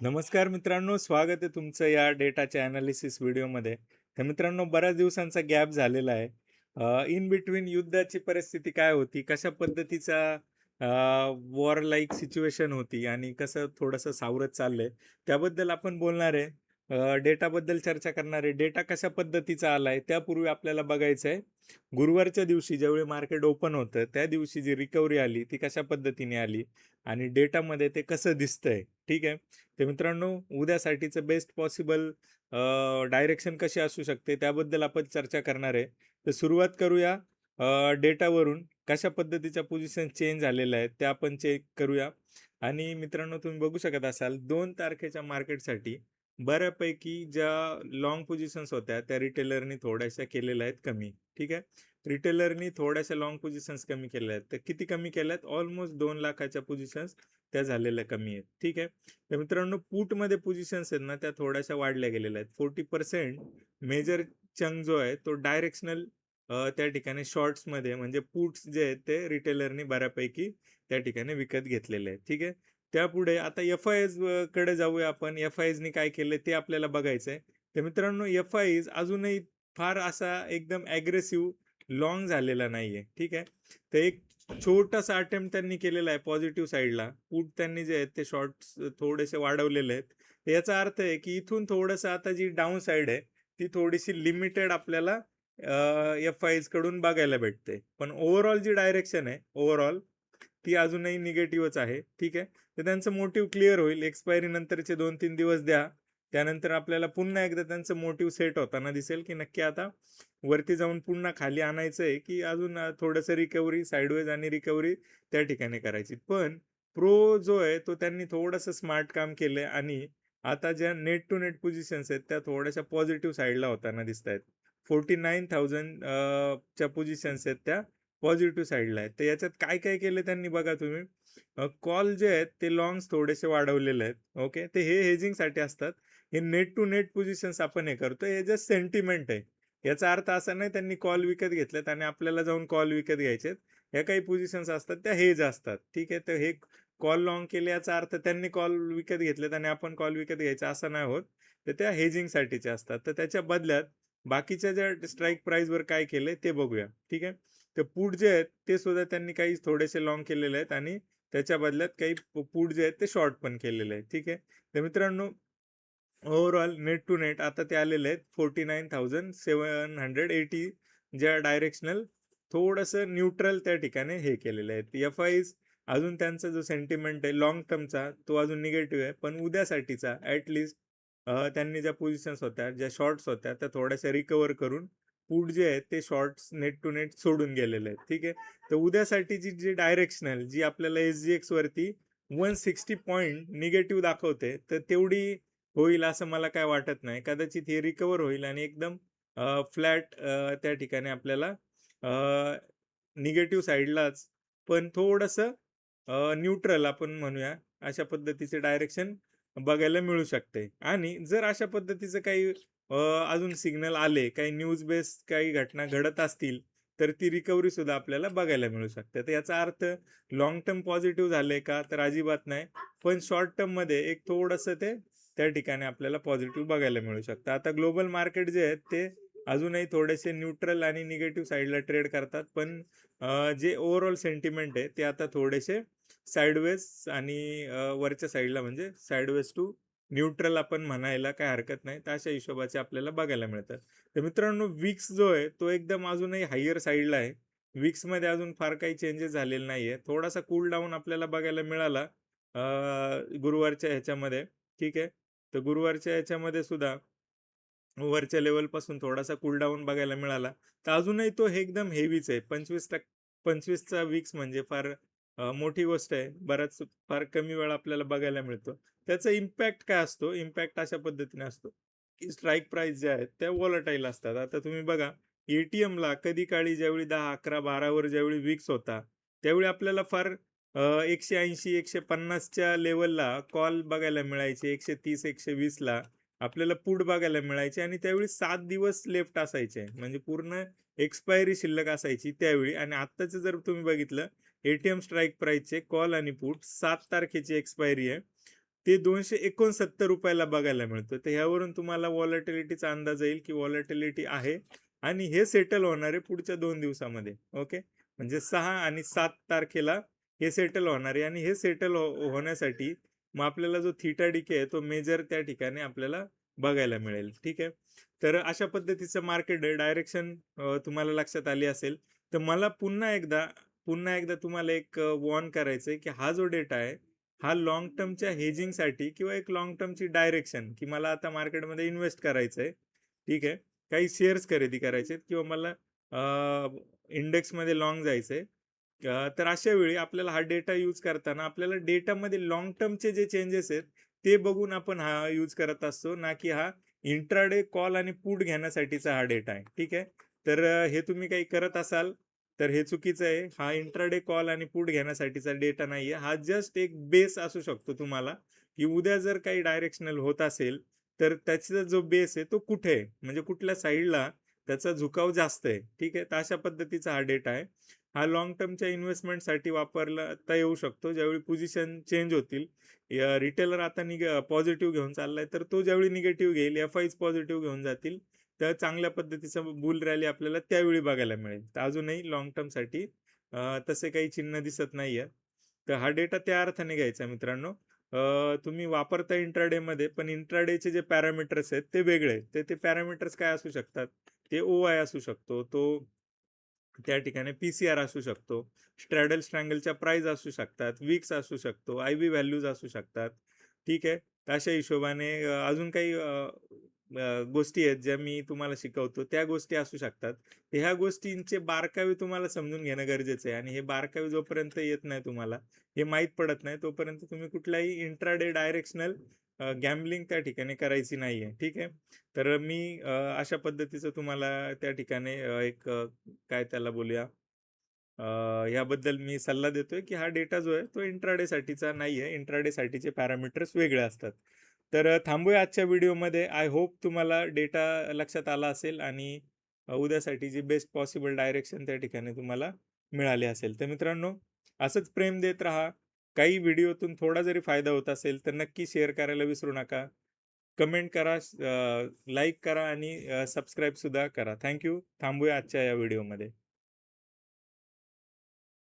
नमस्कार मित्रांनो, स्वागत आहे तुमचं या डेटाच्या ॲनालिसिस व्हिडिओमध्ये. तर मित्रांनो, बऱ्याच दिवसांचा गॅप झालेला आहे. इन बिटवीन युद्धाची परिस्थिती काय होती, कशा पद्धतीचा वॉर लाईक सिच्युएशन होती आणि कसं थोडंसं सावरत चाललंय, त्याबद्दल आपण बोलणार आहे. डेटाबद्दल चर्चा करणार आहे. डेटा कशा पद्धतीचा आलाय, त्यापूर्वी आपल्याला बघायचं आहे, गुरुवारच्या दिवशी ज्यावेळी मार्केट ओपन होतं, त्या दिवशी जी रिकव्हरी आली, ती कशा पद्धतीने आली आणि डेटामध्ये ते कसं दिसतंय, ठीक आहे? तर मित्रांनो, उद्यासाठीचं बेस्ट पॉसिबल डायरेक्शन कशी असू शकते त्याबद्दल आपण चर्चा करणार आहे. तर सुरुवात करूया डेटावरून. कशा पद्धतीच्या पोझिशन चेंज झालेल्या आहेत त्या आपण चेक करूया. आणि मित्रांनो, तुम्ही बघू शकत असाल 2 तारखेच्या मार्केटसाठी बऱ्यापैकी ज्या लाँग पोझिशन्स होत्या त्या रिटेलरनी थोड्याशा केलेल्या आहेत कमी. ठीक आहे. रिटेलरनी थोड्याशा लाँग पोझिशन्स कमी केल्या आहेत. तर किती कमी केल्यात? ऑलमोस्ट 2 लाखाच्या पोझिशन्स त्या झालेल्या कमी आहेत. ठीक आहे. तर मित्रांनो, पुटमध्ये पोझिशन्स आहेत ना, त्या थोड्याशा वाढल्या गेलेल्या आहेत. 40% मेजर चंक जो आहे तो डायरेक्शनल त्या ठिकाणी शॉर्ट्समध्ये म्हणजे पुट्स जे आहेत ते रिटेलरनी बऱ्यापैकी त्या ठिकाणी विकत घेतलेले आहेत. ठीक आहे. त्यापुढे आता एफ-आयज कडे जाऊया आपण. एफ-आयजनी काय केलं ते आपल्याला बघायचं आहे. तर मित्रांनो, एफ-आयज अजूनही फार असा एकदम ॲग्रेसिव्ह लाँग झालेला नाहीये. ठीक आहे. तर एक छोटासा अटेम्प्ट त्यांनी केलेला आहे पॉझिटिव्ह साईडला. पुट त्यांनी जे आहेत ते शॉर्ट्स थोडेसे वाढवलेले आहेत. तर याचा अर्थ आहे की इथून थोडंसं आता जी डाउन साईड आहे, ती थोडीशी लिमिटेड आपल्याला एफ-आयज कडून बघायला भेटते. पण ओव्हरऑल जी डायरेक्शन आहे, ओव्हरऑल ती अजूनही निगेटिव्हच आहे. ठीक आहे. तर त्यांचं मोटिव्ह क्लिअर होईल. एक्सपायरी नंतरचे 2-3 दिवस द्या. त्यानंतर आपल्याला पुन्हा एकदा त्यांचं मोटिव्ह सेट होताना दिसेल, की नक्की आता वरती जाऊन पुन्हा खाली आणायचं आहे, की अजून थोडंसं रिकव्हरी साइडवेज आणि रिकव्हरी त्या ठिकाणी करायची. पण प्रो जो आहे तो त्यांनी थोडंसं स्मार्ट काम केलंय आणि आता ज्या नेट टू नेट पोझिशन्स आहेत त्या थोड्याशा पॉझिटिव्ह साईडला होताना दिसतायत. 49,000 च्या पोझिशन्स आहेत त्या पॉझिटिव्ह साईडला आहेत. तर याच्यात काय-काय केलं त्यांनी बघा तुम्ही. कॉल जे आहेत ते लाँग्स थोडेसे वाढवलेले आहेत. ओके. ते हे हेजिंगसाठी असतात. हे नेट टू नेट पोझिशन्स आपण हे करतोय. हे जस्ट सेंटिमेंट आहे. याचा अर्थ असा नाही त्यांनी कॉल विकत घेतलेत आणि आपल्याला जाऊन कॉल विकत घ्यायचेत. ह्या काही पोझिशन्स असतात त्या हेज असतात. ठीक आहे. तर हे कॉल लाँग केले याचा अर्थ त्यांनी कॉल विकत घेतलेत आणि आपण कॉल विकत घ्यायचा असं नाही होत. तर त्या हेजिंगसाठीचे असतात. तर त्याच्या बदल्यात बाकीच्या ज्या स्ट्राईक प्राईसवर काय केलंय ते बघूया. ठीक आहे. तर पुट जे आहेत ते सुद्धा त्यांनी काही थोडेसे लाँग केलेले आहेत आणि त्याच्या बदल्यात काही पुट जे आहेत ते शॉर्ट पण केलेले आहेत. ठीक आहे. तर मित्रांनो, ओव्हरऑल नेट टू नेट आता ते आलेले आहेत 49,780 ज्या डायरेक्शनल थोडंसं न्यूट्रल त्या ठिकाणी हे केलेले आहेत. एफ-आयज अजून त्यांचा जो सेंटिमेंट आहे लाँग टर्मचा तो अजून निगेटिव्ह आहे. पण उद्यासाठीचा त्यांनी ज्या पोझिशन्स होत्या, ज्या शॉर्ट्स होत्या त्या थोड्याशा रिकव्हर करून पुट जे आहेत ते शॉर्ट्स नेट टू नेट सोडून गेलेले आहेत. ठीक आहे. तर उद्यासाठीची जी डायरेक्शनल जी आपल्याला एस-जी-एक्स वरती 160 पॉइंट निगेटिव्ह दाखवते, तर तेवढी होईल असं मला काय वाटत नाही. कदाचित हे रिकव्हर होईल आणि एकदम फ्लॅट त्या ठिकाणी आपल्याला निगेटिव्ह साईडलाच पण थोडंसं न्यूट्रल आपण म्हणूया, अशा पद्धतीचे डायरेक्शन बघायला मिळू शकते. आणि जर अशा पद्धतीचं काही अ, अजून सिग्नल आले, काही न्यूज बेस काही घटना घडत असतील, तर ती रिकव्हरी सुद्धा आपल्याला बघायला मिळू शकते. तर याचा अर्थ लाँग टर्म पॉझिटिव्ह झाले का? तर अजिबात नाही. पण शॉर्ट टर्ममध्ये एक थोडंसं ते त्या ठिकाणी आपल्याला पॉझिटिव्ह बघायला मिळू शकतं. आता ग्लोबल मार्केट जे आहेत ते अजूनही थोडेसे न्यूट्रल आणि निगेटिव्ह साईडला ट्रेड करतात. पण जे ओव्हरऑल सेंटिमेंट आहे ते आता थोडेसे साइडवेज आणि वरच्या साईडला म्हणजे साइडवेज टू न्यूट्रल आपण म्हणायला काही हरकत नाही. तर अशा हिशोबाचे आपल्याला बघायला मिळतात. तर मित्रांनो, विक्स जो आहे तो एकदम अजूनही हायर साईडला आहे. विक्समध्ये अजून फार काही चेंजेस झालेले नाहीये. थोडासा कूल डाऊन आपल्याला बघायला मिळाला गुरुवारच्या ह्याच्यामध्ये. ठीक आहे. तर गुरुवारच्या ह्याच्यामध्ये सुद्धा वरच्या लेव्हलपासून थोडासा कूल डाऊन बघायला मिळाला. तर अजूनही तो हे एकदम हेवीच आहे. 25चा विक्स म्हणजे फार मोठी गोष्ट आहे. फार कमी वेळा आपल्याला बघायला मिळतो. त्याचा इम्पॅक्ट काय असतो? इम्पॅक्ट अशा पद्धतीने असतो, की स्ट्राईक प्राईस ज्या आहेत त्या व्हॉलटाईल असतात. आता तुम्ही बघा, ए कधी काळी ज्यावेळी 10, 11, 12 वर ज्यावेळी विक्स होता, त्यावेळी आपल्याला फार 180, 150 च्या लेव्हलला कॉल बघायला मिळायचे. 130, 120 ला आपल्याला पुट बघायला मिळायचे आणि त्यावेळी 7 दिवस लेफ्ट असायचे. म्हणजे पूर्ण एक्सपायरी शिल्लक असायची त्यावेळी. आणि आत्ताचं जर तुम्ही बघितलं, स्ट्राईक प्राईसचे कॉल आणि पुट 7 तारखेची एक्सपायरी आहे. ते ₹269 बघायला मिळतं. तर ह्यावरून तुम्हाला व्हॉलॅटिलिटीचा अंदाज येईल, की व्हॉलॅटिलिटी आहे आणि हे सेटल होणार आहे पुढच्या 2 दिवसामध्ये. ओके. म्हणजे 6 आणि 7 तारखेला हे सेटल होणार आहे आणि हे सेटल होण्यासाठी मग आपल्याला जो थीटा डिके आहे तो मेजर त्या ठिकाणी आपल्याला बघायला मिळेल. ठीक आहे. तर अशा पद्धतीचं मार्केट डायरेक्शन तुम्हाला लक्षात आली असेल. तर मला पुन्हा एकदा तुम्हाला एक वॉर्न करायचंय, की हा जो डेटा आहे, हा लाँग टर्मच्या हेजिंगसाठी किंवा एक लाँग टर्मची डायरेक्शन, की मला आता मार्केटमध्ये इन्व्हेस्ट करायचंय. ठीक आहे. काही शेअर्स खरेदी करायचे किंवा मला इंडेक्समध्ये लाँग जायचंय. तर अशा वेळी आपल्याला हा डेटा यूज करताना आपल्याला डेटामध्ये लाँग टर्मचे जे चेंजेस आहेत, ते बघून आपण हा यूज करत असतो, ना की हा इंट्राडे कॉल आणि पुट घेण्यासाठीचा हा डेटा आहे. ठीक आहे. तर हे तुम्ही काही करत असाल, तर हे चुकीचं आहे. हा इंट्राडे कॉल आणि पुट घेण्यासाठीचा डेटा नाहीये. हा जस्ट एक बेस असू शकतो तुम्हाला, की उद्या जर काही डायरेक्शनल होत असेल, तर त्याचा जो बेस आहे तो कुठे आहे? म्हणजे कुठल्या साईडला त्याचा झुकाव जास्त आहे. ठीक आहे. तर अशा पद्धतीचा हा डेटा आहे. हा लाँग टर्मच्या इन्व्हेस्टमेंटसाठी वापरता येऊ शकतो. ज्यावेळी पोझिशन चेंज होतील. रिटेलर आता पॉझिटिव्ह घेऊन चाललाय, तर तो ज्यावेळी निगेटिव्ह घेईल, एफ-आयज पॉझिटिव्ह घेऊन जातील, तर चांगल्या पद्धतीचा बुल रॅली आपल्याला त्यावेळी बघायला मिळेल. तर अजूनही लाँग टर्मसाठी तसे काही चिन्ह दिसत नाहीये. तर हा डेटा त्या अर्थाने घ्यायचा मित्रांनो. तुम्ही वापरता इंट्राडेमध्ये, पण इंट्राडेचे जे पॅरामीटर्स आहेत ते वेगळे आहेत. ते पॅरामीटर्स काय असू शकतात? ते ओआय असू शकतो. तो त्या ठिकाणी पी-सी-आर असू शकतो. स्ट्रॅडल स्ट्रँगलच्या प्राईस असू शकतात. विक्स असू शकतो. आय-व्ही व्हॅल्यूज असू शकतात. ठीक आहे. तर अशा हिशोबाने अजून काही गोष्टी आहेत ज्या मी तुम्हाला शिकवतो, त्या गोष्टी असू शकतात. तर ह्या गोष्टींचे बारकावे तुम्हाला समजून घेणं गरजेचं आहे आणि हे बारकावे जोपर्यंत येत नाही तुम्हाला, हे माहीत पडत नाही, तोपर्यंत तुम्ही कुठलाही इंट्राडे डायरेक्शनल गॅम्बलिंग त्या ठिकाणी करायची नाहीये. ठीक आहे. तर मी अशा पद्धतीचं तुम्हाला त्या ठिकाणी काय त्याला बोलूया, अ, याबद्दल मी सल्ला देतोय, की हा डेटा जो आहे तो इंट्राडेसाठीचा नाहीये. इंट्राडेसाठीचे पॅरामीटर्स वेगळे असतात. तर थांबूया आजच्या व्हिडिओमध्ये. आय होप तुम्हाला डेटा लक्षात आला असेल आणि उद्यासाठीची बेस्ट पॉसिबल डायरेक्शन त्या ठिकाणी तुम्हाला मिळाली असेल. तर मित्रांनो, असंच प्रेम देत राहा. काही व्हिडिओतून थोडा जरी फायदा होत असेल, तर नक्की शेअर करायला विसरू नका. कमेंट करा, लाईक करा आणि सबस्क्राईबसुद्धा करा. थँक थांबूया आजच्या या व्हिडिओमध्ये.